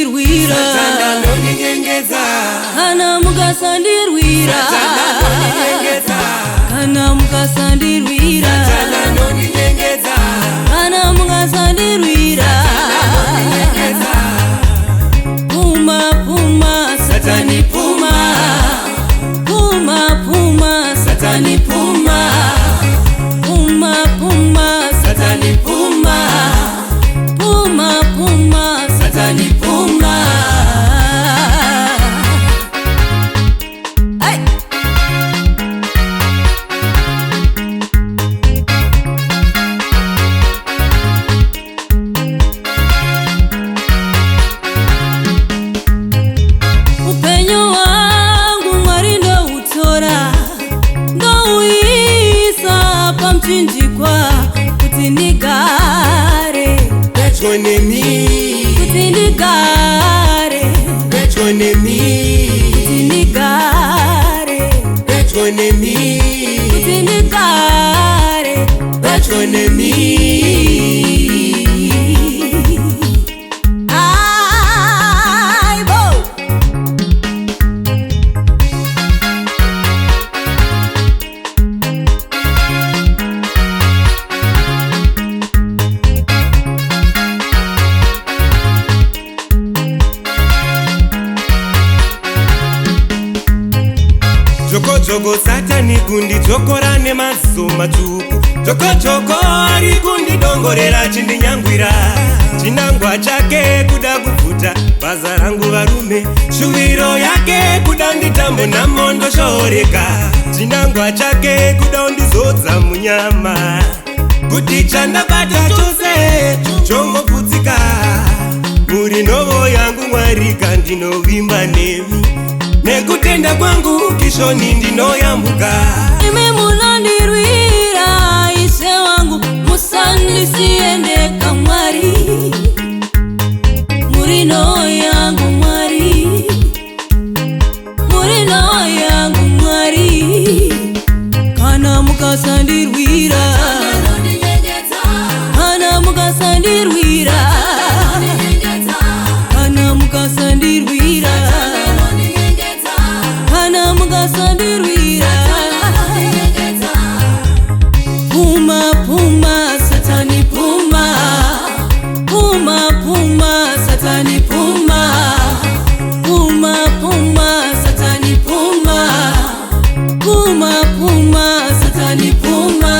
mukasandirwira Satana nondinyengeza kana mukasandirwira Satana nondinyengeza kana mukasandirwira Satana nondinyengeza kana mukasandirwira puma puma satani puma puma puma satani puma puma puma satani puma puma puma satani puma. Hey! Upenyo wangu mwari ndo utora ndo uisa pa mchinjikwa kuti ndigare pedyo nemi kuti ndigare pedyo nemi kuti ndigare pedyo nemi kuti ndigare pedyo nemi. Joko joko satani gundi jokora ne maso machuku Joko joko ari gundi dongorera chindinyangwira Chinangwa chake kuda kufuta baza rangu varume Shuviro yake kuda nditambo na mondo shoreka Chinangwa chake kuda undizodza munyama Kuti chanda bata chose chongo putsika Muri novo yangu mwarika ndinovimba nemi Nekutenda kwangu kishoni ndinoyambuka imi munandirwira ise wangu musandisiende kamwari murino yangu mwari murino yangu mwari kana mukasandirwira kana mukasandirwira kana mukasandirwira kana mukasandirwira puma puma satani puma puma puma satani puma puma puma satani puma puma puma satani puma.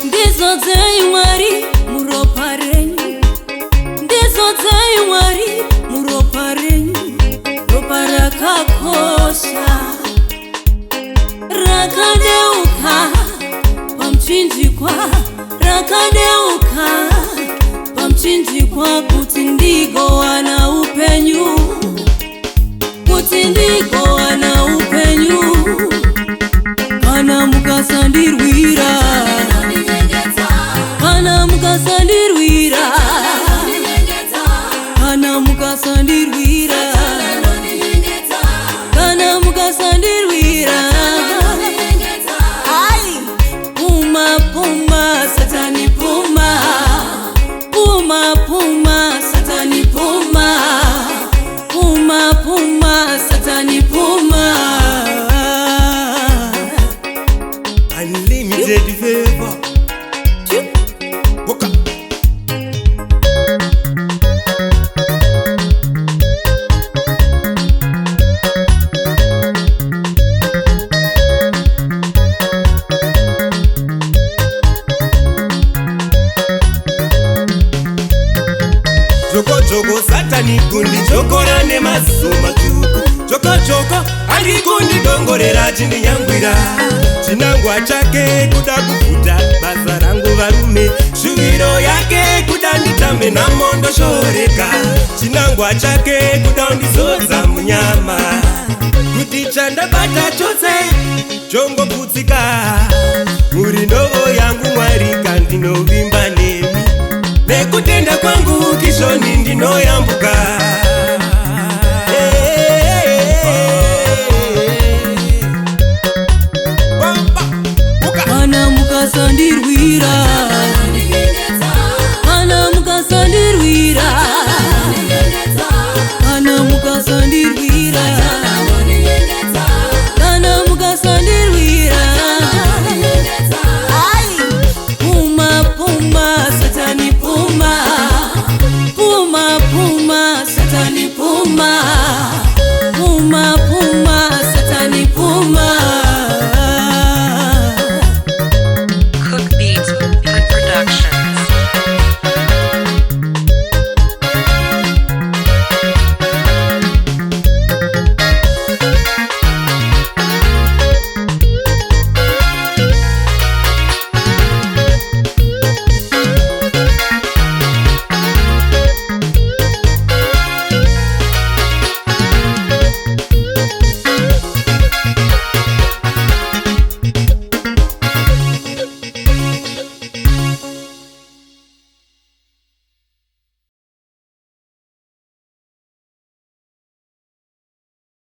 Ndizodze mwari muropa renyu ndizodze mwari muropa renyu ropa rakakosha rakadeuka pamchinjikwa rakadeuka pamchinjikwa kuti ndigowana upenyu kuti ndigowana upenyu kana mukasandirwira kana mukasandirwira kana mukasandirwira kana mukasandirwira ai puma puma satani puma puma puma satani puma chokochoko ari kundidongorera chindinyangwira. Chinangwa chake kuda kufuta basa rangu varume, shuviro yake kuda nditambe namondo shoreka. Chinangwa chake kuda undizodza munyama, kuti chandabata chose chongoputsika. Muri ndovo yangu Mwari kandinovimba nemi, nekutenda kwangu kishoni ndinoyambuka. Kana mukasandirwira